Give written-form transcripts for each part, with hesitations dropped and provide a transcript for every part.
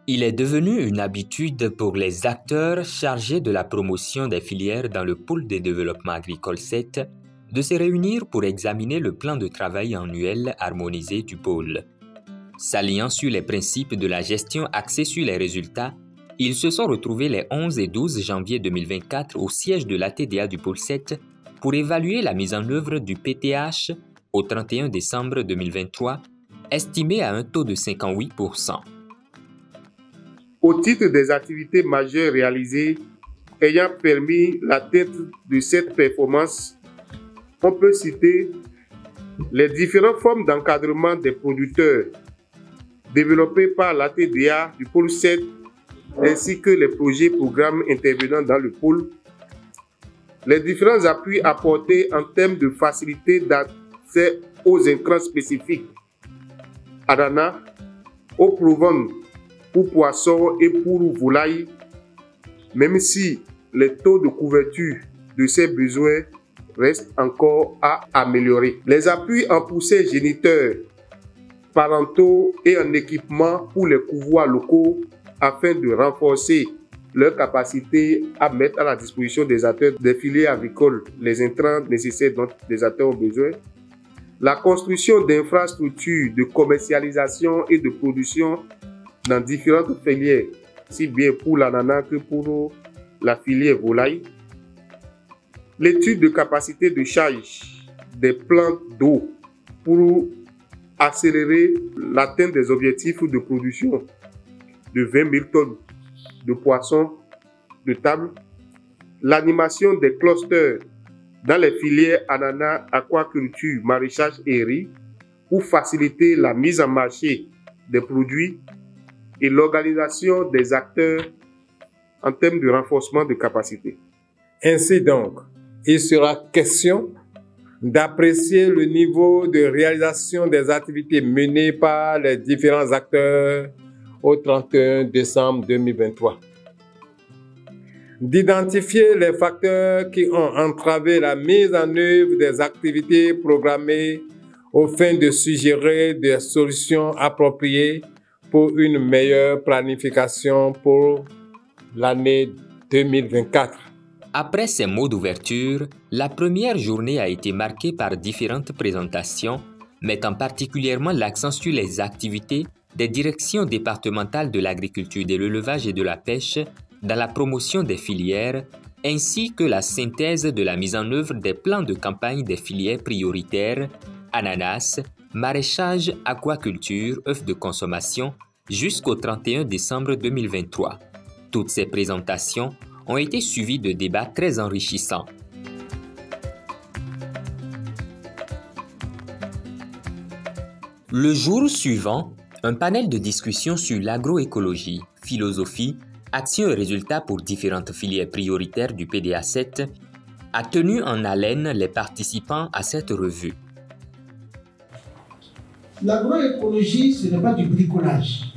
Il est devenu une habitude pour les acteurs chargés de la promotion des filières dans le pôle de développement agricole 7 de se réunir pour examiner le plan de travail annuel harmonisé du pôle. S'alliant sur les principes de la gestion axée sur les résultats, ils se sont retrouvés les 11 et 12 janvier 2024 au siège de l'ATDA du pôle 7 pour évaluer la mise en œuvre du PTH au 31 décembre 2023, estimé à un taux de 58%. Au titre des activités majeures réalisées ayant permis l'atteinte de cette performance, on peut citer les différentes formes d'encadrement des producteurs développées par l'ATDA du pôle 7 ainsi que les projets et programmes intervenant dans le pôle, les différents appuis apportés en termes de facilité d'accès aux intrants spécifiques, ananas, eau profonde pour poissons et pour volailles, même si les taux de couverture de ces besoins restent encore à améliorer. Les appuis en poussées géniteurs, parentaux et en équipement pour les couvoirs locaux afin de renforcer leur capacité à mettre à la disposition des acteurs des filières agricoles les intrants nécessaires dont les acteurs ont besoin. La construction d'infrastructures de commercialisation et de production dans différentes filières, si bien pour l'ananas que pour la filière volaille. L'étude de capacité de charge des plantes d'eau pour accélérer l'atteinte des objectifs de production de 20 000 tonnes de poissons de table. L'animation des clusters dans les filières ananas, aquaculture, maraîchage et riz pour faciliter la mise en marché des produits et l'organisation des acteurs en termes de renforcement de capacité. Ainsi donc, il sera question d'apprécier le niveau de réalisation des activités menées par les différents acteurs au 31 décembre 2023. D'identifier les facteurs qui ont entravé la mise en œuvre des activités programmées au fin de suggérer des solutions appropriées pour une meilleure planification pour l'année 2024. Après ces mots d'ouverture, la première journée a été marquée par différentes présentations, mettant particulièrement l'accent sur les activités des directions départementales de l'agriculture, de l'élevage et de la pêche dans la promotion des filières, ainsi que la synthèse de la mise en œuvre des plans de campagne des filières prioritaires, ananas, maraîchage, aquaculture, œufs de consommation, jusqu'au 31 décembre 2023. Toutes ces présentations ont été suivies de débats très enrichissants. Le jour suivant, un panel de discussion sur l'agroécologie, philosophie, actions et résultats pour différentes filières prioritaires du PDA 7 a tenu en haleine les participants à cette revue. L'agroécologie, ce n'est pas du bricolage.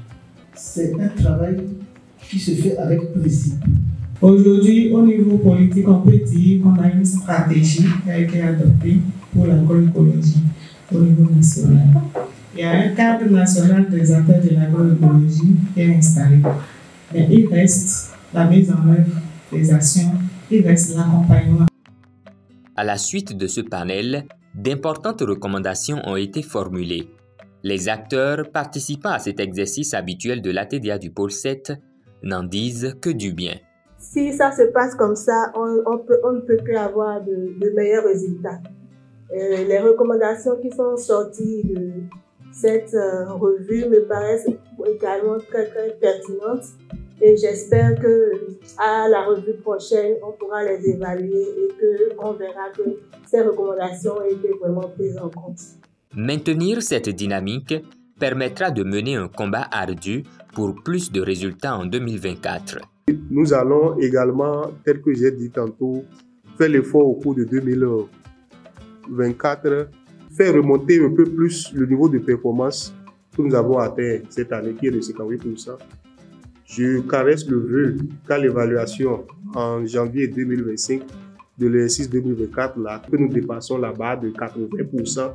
C'est un travail qui se fait avec principe. Aujourd'hui, au niveau politique, on peut dire qu'on a une stratégie qui a été adoptée pour l'agroécologie au niveau national. Il y a un cadre national des acteurs de l'agroécologie qui est installé. Mais il reste la mise en œuvre des actions, il reste l'accompagnement. À la suite de ce panel, d'importantes recommandations ont été formulées. Les acteurs participant à cet exercice habituel de l'ATDA du pôle 7 n'en disent que du bien. Si ça se passe comme ça, on ne peut qu'avoir de meilleurs résultats. Les recommandations qui sont sorties de cette revue me paraissent également très pertinentes et j'espère qu'à la revue prochaine, on pourra les évaluer et qu'on verra que ces recommandations ont été vraiment prises en compte. Maintenir cette dynamique permettra de mener un combat ardu pour plus de résultats en 2024. Nous allons également, tel que j'ai dit tantôt, faire l'effort au cours de 2024, faire remonter un peu plus le niveau de performance que nous avons atteint cette année, qui est de 58%. Je caresse le vœu qu'à l'évaluation en janvier 2025 de l'exercice 2024, là, que nous dépassons la barre de 80%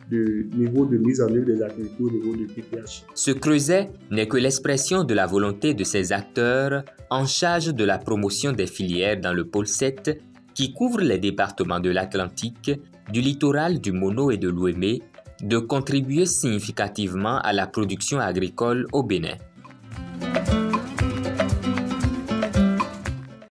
du niveau de mise en œuvre des activités au niveau du PPH. Ce creuset n'est que l'expression de la volonté de ces acteurs en charge de la promotion des filières dans le pôle 7 qui couvre les départements de l'Atlantique, du littoral du Mono et de l'Ouémé, de contribuer significativement à la production agricole au Bénin.